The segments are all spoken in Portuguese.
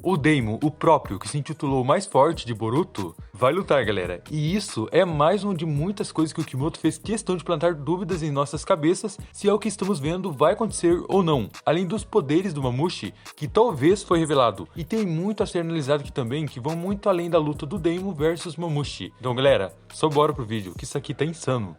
o Daemon, o próprio, que se intitulou mais forte de Boruto, vai lutar, galera. E isso é mais uma de muitas coisas que o Kimoto fez questão de plantar dúvidas em nossas cabeças se é o que estamos vendo vai acontecer ou não. Além dos poderes do Mamushi, que talvez foi revelado. E tem muito a ser analisado aqui também, que vão muito além da luta do Daemon versus Mamushi. Então, galera, só bora pro vídeo, que isso aqui tá insano.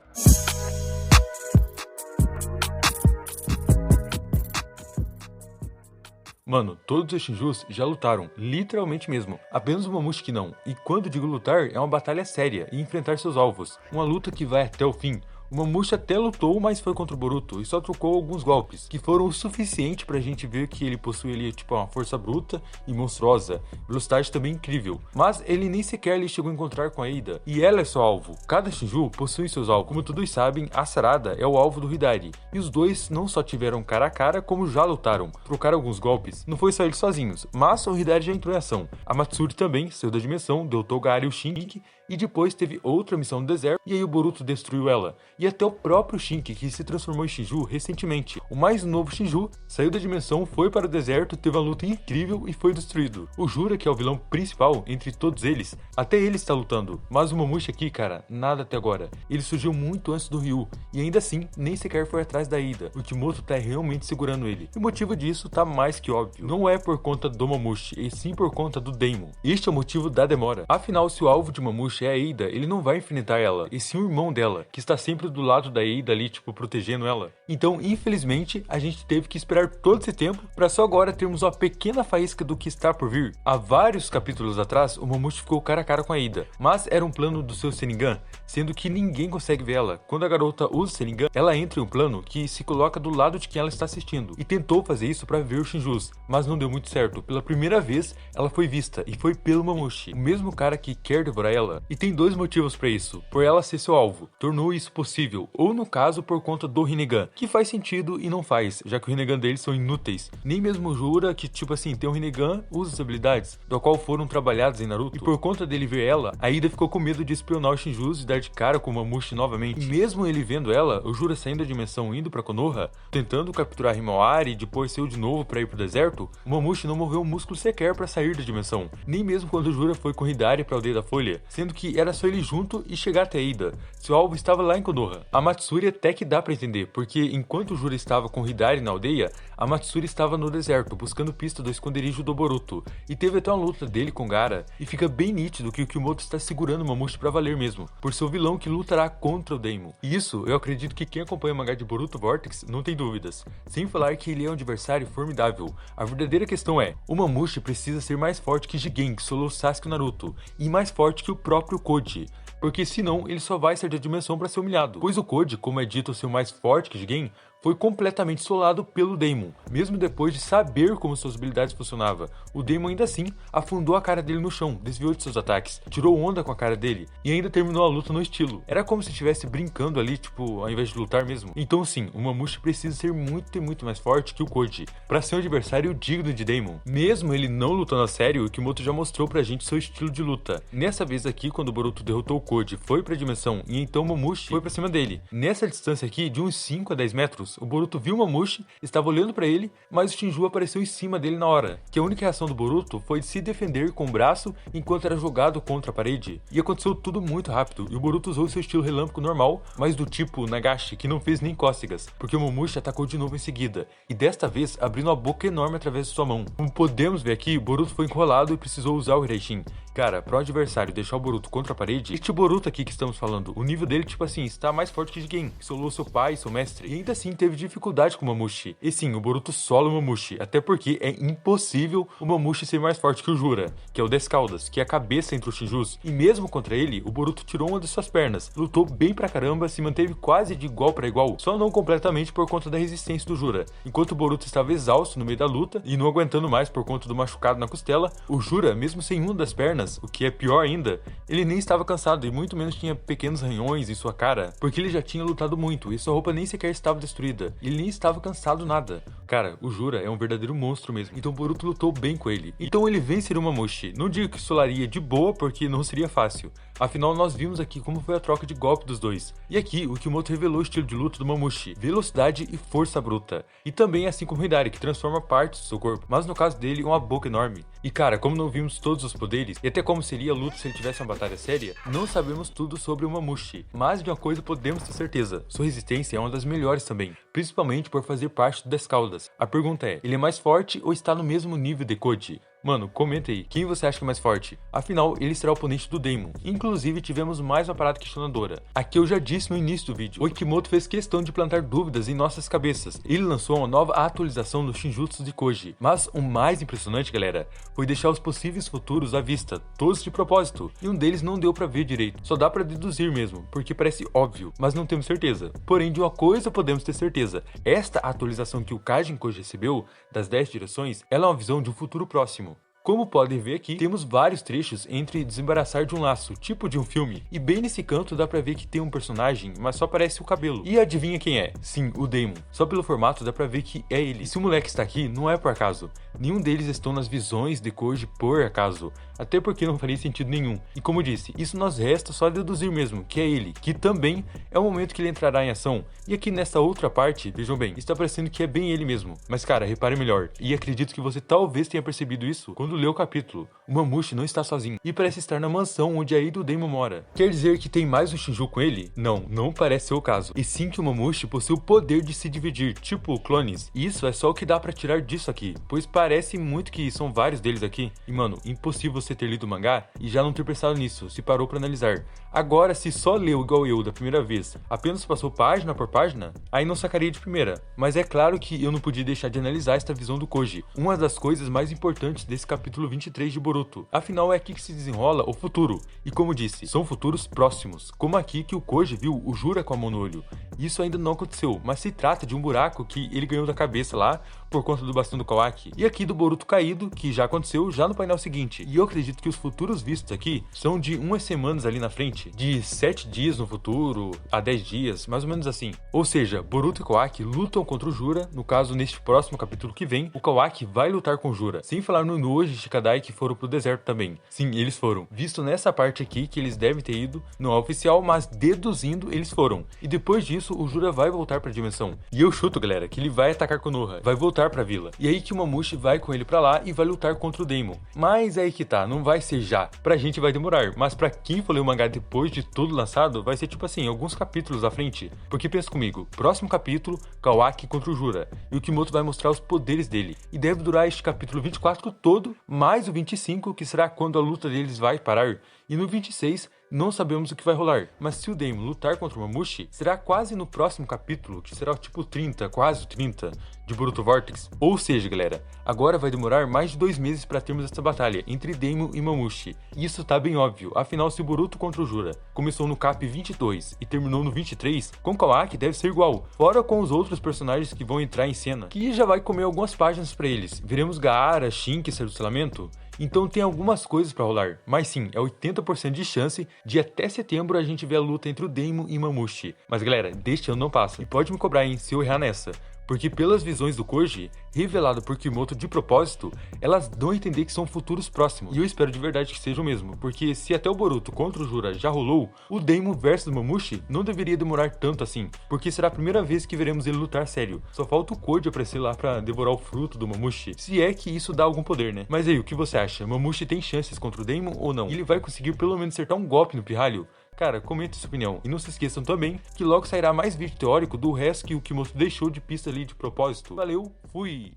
Mano, todos os Shinjus já lutaram, literalmente mesmo, apenas o Mamushi que não. E quando digo lutar, é uma batalha séria e enfrentar seus alvos, uma luta que vai até o fim. O Mamushi até lutou, mas foi contra o Boruto e só trocou alguns golpes, que foram o suficiente pra gente ver que ele possui ali, tipo, uma força bruta e monstruosa, velocidade também incrível. Mas ele nem sequer ali chegou a encontrar com a Iida, e ela é seu alvo. Cada Shinju possui seus alvos. Como todos sabem, a Sarada é o alvo do Hidari, e os dois não só tiveram cara a cara, como já lutaram, trocaram alguns golpes. Não foi só eles sozinhos, mas o Hidari já entrou em ação. A Matsuri também saiu da dimensão, deu Togari e o Shinki, e depois teve outra missão no deserto, e aí o Boruto destruiu ela. E até o próprio Shinki, que se transformou em Shinju recentemente. O mais novo Shinju saiu da dimensão, foi para o deserto, teve uma luta incrível e foi destruído. O Jura, que é o vilão principal entre todos eles, até ele está lutando. Mas o Mamushi aqui, cara, nada até agora. Ele surgiu muito antes do Ryu, e ainda assim, nem sequer foi atrás da Iida. O Kimoto tá realmente segurando ele. E o motivo disso tá mais que óbvio. Não é por conta do Mamushi, e sim por conta do Daemon. Este é o motivo da demora. Afinal, se o alvo de Mamushi é a Iida, ele não vai enfrentar ela, e sim o irmão dela, que está sempre do lado da Iida ali, tipo, protegendo ela. Então, infelizmente, a gente teve que esperar todo esse tempo para só agora termos uma pequena faísca do que está por vir. Há vários capítulos atrás, o Mamushi ficou cara a cara com a Iida, mas era um plano do seu Sharingan, sendo que ninguém consegue ver ela. Quando a garota usa o Sharingan, ela entra em um plano que se coloca do lado de quem ela está assistindo, e tentou fazer isso para ver os Shinjus, mas não deu muito certo. Pela primeira vez, ela foi vista, e foi pelo Mamushi, o mesmo cara que quer devorar ela. E tem dois motivos para isso: por ela ser seu alvo, tornou isso possível, ou no caso por conta do Rinnegan, que faz sentido e não faz, já que o Rinnegan deles são inúteis. Nem mesmo Jura, que tipo assim, tem um Rinnegan, usa as habilidades, do qual foram trabalhadas em Naruto, e por conta dele ver ela, a Iida ficou com medo de espionar os Shinjus e dar de cara com o Mamushi novamente. E mesmo ele vendo ela, o Jura saindo da dimensão indo pra Konoha, tentando capturar Himawari e depois saiu de novo pra ir pro deserto, o Mamushi não moveu um músculo sequer pra sair da dimensão, nem mesmo quando o Jura foi com Hidari pra aldeia da Folha, sendo que era só ele junto e chegar até a Iida. Seu alvo estava lá em Konoha. A Matsuri até que dá pra entender, porque enquanto o Jura estava com Hidari na aldeia, a Matsuri estava no deserto, buscando pista do esconderijo do Boruto, e teve até uma luta dele com Gaara, e fica bem nítido que o Kimoto está segurando o Mamushi pra valer mesmo, por ser o vilão que lutará contra o Daemon. E isso, eu acredito que quem acompanha o mangá de Boruto Vortex não tem dúvidas, sem falar que ele é um adversário formidável. A verdadeira questão é, o Mamushi precisa ser mais forte que Jigen, que solou Sasuke e Naruto, e mais forte que o próprio Koji, porque senão ele só vai sair da dimensão para ser humilhado, pois o Koji, como é dito ser o mais forte que Jigen, foi completamente solado pelo Daemon, mesmo depois de saber como suas habilidades funcionavam. O Daemon ainda assim afundou a cara dele no chão, desviou de seus ataques, tirou onda com a cara dele e ainda terminou a luta no estilo. Era como se estivesse brincando ali, tipo, ao invés de lutar mesmo. Então sim, o Mamushi precisa ser muito e muito mais forte que o Koji, para ser um adversário digno de Daemon. Mesmo ele não lutando a sério, o Kimoto já mostrou pra gente seu estilo de luta. Nessa vez aqui, quando o Boruto derrotou o Koji, foi pra dimensão e então o Mamushi foi pra cima dele. Nessa distância aqui, de uns 5 a 10 metros, o Boruto viu o Mamushi, estava olhando pra ele, mas o Shinju apareceu em cima dele na hora, que a única reação do Boruto foi de se defender com o braço enquanto era jogado contra a parede. E aconteceu tudo muito rápido, e o Boruto usou seu estilo relâmpago normal, mas do tipo Nagashi, que não fez nem cócegas, porque o Mamushi atacou de novo em seguida, e desta vez abrindo uma boca enorme através de sua mão. Como podemos ver aqui, Boruto foi enrolado e precisou usar o Hiraishin. Cara, para um adversário deixar o Boruto contra a parede, este Boruto aqui que estamos falando, o nível dele, tipo assim, está mais forte que Jigen, que solou seu pai, seu mestre, e ainda assim teve dificuldade com o Mamushi. E sim, o Boruto sola o Mamushi, até porque é impossível o Mamushi ser mais forte que o Jura, que é o 10 caudas, que é a cabeça entre os Shinjus, e mesmo contra ele, o Boruto tirou uma de suas pernas, lutou bem pra caramba, se manteve quase de igual para igual, só não completamente por conta da resistência do Jura. Enquanto o Boruto estava exausto no meio da luta, e não aguentando mais por conta do machucado na costela, o Jura, mesmo sem uma das pernas, o que é pior ainda, ele nem estava cansado e muito menos tinha pequenos ranhões em sua cara, porque ele já tinha lutado muito e sua roupa nem sequer estava destruída. Ele nem estava cansado nada. Cara, o Jura é um verdadeiro monstro mesmo, então Boruto lutou bem com ele. Então ele vence Irumamushi. Não digo que solaria de boa, porque não seria fácil. Afinal, nós vimos aqui como foi a troca de golpe dos dois. E aqui, o Kimoto revelou o estilo de luta do Mamushi, velocidade e força bruta. E também assim como o Hidari, que transforma partes do seu corpo, mas no caso dele, uma boca enorme. E cara, como não vimos todos os poderes, e até como seria a luta se ele tivesse uma batalha séria, não sabemos tudo sobre o Mamushi. Mas de uma coisa podemos ter certeza, sua resistência é uma das melhores também, principalmente por fazer parte do 10 Caudas. A pergunta é, ele é mais forte ou está no mesmo nível de Koji? Mano, comenta aí, quem você acha que é mais forte? Afinal, ele será o oponente do Daemon. Inclusive, tivemos mais uma parada questionadora. Aqui eu já disse no início do vídeo, o Kimoto fez questão de plantar dúvidas em nossas cabeças. Ele lançou uma nova atualização dos Shinjutsu de Koji. Mas o mais impressionante, galera, foi deixar os possíveis futuros à vista, todos de propósito. E um deles não deu pra ver direito, só dá pra deduzir mesmo, porque parece óbvio, mas não temos certeza. Porém, de uma coisa podemos ter certeza. Esta atualização que o Kajin Koji recebeu, das 10 direções, ela é uma visão de um futuro próximo. Como podem ver aqui, temos vários trechos entre desembaraçar de um laço, tipo de um filme. E bem nesse canto dá pra ver que tem um personagem, mas só aparece o cabelo. E adivinha quem é? Sim, o Daemon. Só pelo formato dá pra ver que é ele. E se o moleque está aqui, não é por acaso. Nenhum deles estão nas visões de Koji por acaso. Até porque não faria sentido nenhum. E como disse, isso nos resta só deduzir mesmo, que é ele. Que também é o momento que ele entrará em ação. E aqui nessa outra parte, vejam bem, está parecendo que é bem ele mesmo. Mas cara, repare melhor. E acredito que você talvez tenha percebido isso quando leu o capítulo. O Mamushi não está sozinho e parece estar na mansão onde a Ida e o Daemon mora. Quer dizer que tem mais um Shinju com ele? Não, não parece ser o caso. E sim que o Mamushi possui o poder de se dividir, tipo clones. E isso é só o que dá pra tirar disso aqui, pois parece muito que são vários deles aqui. E mano, impossível você ter lido o mangá e já não ter pensado nisso, se parou pra analisar. Agora, se só leu igual eu da primeira vez, apenas passou página por página, aí não sacaria de primeira. Mas é claro que eu não podia deixar de analisar esta visão do Koji, uma das coisas mais importantes desse capítulo 23 de Boruto. Afinal, é aqui que se desenrola o futuro. E como disse, são futuros próximos, como aqui que o Koji viu o Jura com a mão no olho. Isso ainda não aconteceu, mas se trata de um buraco que ele ganhou da cabeça lá, por conta do bastão do Kawaki. E aqui do Boruto caído, que já aconteceu já no painel seguinte. E eu acredito que os futuros vistos aqui são de umas semanas ali na frente, de 7 dias no futuro, a 10 dias, mais ou menos assim. Ou seja, Boruto e Kawaki lutam contra o Jura, no caso neste próximo capítulo que vem, o Kawaki vai lutar com o Jura. Sem falar no Inoue e Shikadai que foram pro deserto também. Sim, eles foram. Visto nessa parte aqui que eles devem ter ido, não é oficial, mas deduzindo eles foram. E depois disso, o Jura vai voltar pra dimensão. E eu chuto, galera, que ele vai atacar Konoha, vai voltar pra vila. E aí que o Mamushi vai com ele pra lá e vai lutar contra o Daemon. Mas aí que tá, não vai ser já. Pra gente vai demorar, mas pra quem for ler o mangá depois de tudo lançado, vai ser tipo assim, alguns capítulos à frente. Porque pensa comigo, próximo capítulo, Kawaki contra o Jura. E o Kimoto vai mostrar os poderes dele. E deve durar este capítulo 24 todo, mais o 25, que será quando a luta deles vai parar. E no 26, não sabemos o que vai rolar, mas se o Daemon lutar contra o Mamushi, será quase no próximo capítulo, que será tipo 30, quase 30, de Boruto Vortex. Ou seja, galera, agora vai demorar mais de 2 meses para termos essa batalha entre Daemon e Mamushi. E isso tá bem óbvio, afinal se Boruto contra o Jura começou no cap 22 e terminou no 23, com Kawaki deve ser igual, fora com os outros personagens que vão entrar em cena, que já vai comer algumas páginas para eles. Veremos Gaara, Shinki sair do selamento? Então tem algumas coisas pra rolar, mas sim, é 80% de chance de até setembro a gente ver a luta entre o Daemon e Mamushi. Mas galera, deste ano não passa, e pode me cobrar hein, se eu errar nessa. Porque pelas visões do Koji, revelado por Kimoto de propósito, elas dão a entender que são futuros próximos. E eu espero de verdade que sejam mesmo, porque se até o Boruto contra o Jura já rolou, o Daemon versus Mamushi não deveria demorar tanto assim, porque será a primeira vez que veremos ele lutar sério. Só falta o Koji aparecer lá pra devorar o fruto do Mamushi, se é que isso dá algum poder, né? Mas aí, o que você acha? Mamushi tem chances contra o Daemon ou não? Ele vai conseguir pelo menos acertar um golpe no pirralho? Cara, comenta sua opinião. E não se esqueçam também que logo sairá mais vídeo teórico do resto que o Kimoto deixou de pista ali de propósito. Valeu, fui!